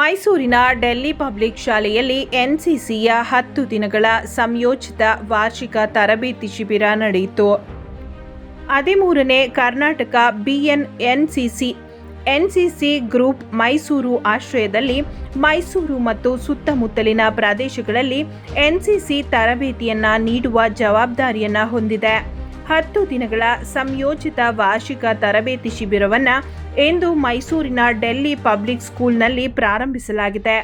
ಮೈಸೂರಿನ ಡೆಲ್ಲಿ ಪಬ್ಲಿಕ್ ಶಾಲೆಯಲ್ಲಿ ಎನ್ಸಿಸಿಯ 10 ದಿನಗಳ ಸಂಯೋಜಿತ ವಾರ್ಷಿಕ ತರಬೇತಿ ಶಿಬಿರ ನಡೆಯಿತು. 13ನೇ ಕರ್ನಾಟಕ ಎನ್ಸಿಸಿ ಗ್ರೂಪ್ ಮೈಸೂರು ಆಶ್ರಯದಲ್ಲಿ ಮೈಸೂರು ಮತ್ತು ಸುತ್ತಮುತ್ತಲಿನ ಪ್ರದೇಶಗಳಲ್ಲಿ ಎನ್ಸಿಸಿ ತರಬೇತಿಯನ್ನು ನೀಡುವ ಜವಾಬ್ದಾರಿಯನ್ನು ಹೊಂದಿದೆ. 10 ದಿನಗಳ ಸಂಯೋಜಿತ ವಾರ್ಷಿಕ ತರಬೇತಿ ಶಿಬಿರವನ್ನು ಇಂದು ಮೈಸೂರಿನ ಡೆಲ್ಲಿ ಪಬ್ಲಿಕ್ ಸ್ಕೂಲ್ನಲ್ಲಿ ಪ್ರಾರಂಭಿಸಲಾಗಿದೆ.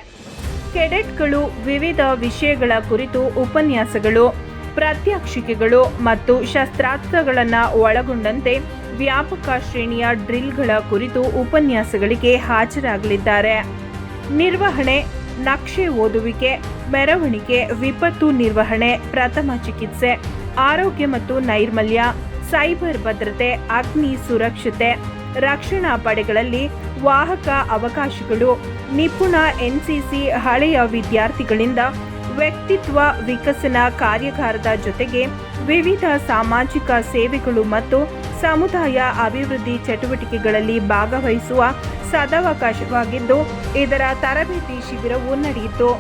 ಕೆಡೆಟ್ಗಳು ವಿವಿಧ ವಿಷಯಗಳ ಕುರಿತು ಉಪನ್ಯಾಸಗಳು, ಪ್ರಾತ್ಯಕ್ಷಿಕೆಗಳು ಮತ್ತು ಶಸ್ತ್ರಾಸ್ತ್ರಗಳನ್ನು ಒಳಗೊಂಡಂತೆ ವ್ಯಾಪಕ ಶ್ರೇಣಿಯ ಡ್ರಿಲ್ಗಳ ಕುರಿತು ಉಪನ್ಯಾಸಗಳಿಗೆ ಹಾಜರಾಗಲಿದ್ದಾರೆ. ನಿರ್ವಹಣೆ, ನಕ್ಷೆ ಓದುವಿಕೆ, ಮೆರವಣಿಗೆ, ವಿಪತ್ತು ನಿರ್ವಹಣೆ, ಪ್ರಥಮ ಚಿಕಿತ್ಸೆ, ಆರೋಗ್ಯ ಮತ್ತು ನೈರ್ಮಲ್ಯ, ಸೈಬರ್ ಭದ್ರತೆ, ಅಗ್ನಿ ಸುರಕ್ಷತೆ, ರಕ್ಷಣಾ ಪಡೆಗಳಲ್ಲಿ ವಾಹಕ ಅವಕಾಶಗಳು, ನಿಪುಣ ಎನ್ಸಿಸಿ ಹಳೆಯ ವಿದ್ಯಾರ್ಥಿಗಳಿಂದ ವ್ಯಕ್ತಿತ್ವ ವಿಕಸನ ಕಾರ್ಯಾಗಾರದ ಜೊತೆಗೆ ವಿವಿಧ ಸಾಮಾಜಿಕ ಸೇವೆಗಳು ಮತ್ತು ಸಮುದಾಯ ಅಭಿವೃದ್ಧಿ ಚಟುವಟಿಕೆಗಳಲ್ಲಿ ಭಾಗವಹಿಸುವ ಸದಾವಕಾಶವಾಗಿದ್ದು, ಇದರ ತರಬೇತಿ ಶಿಬಿರವು ನಡೆಯಿತು.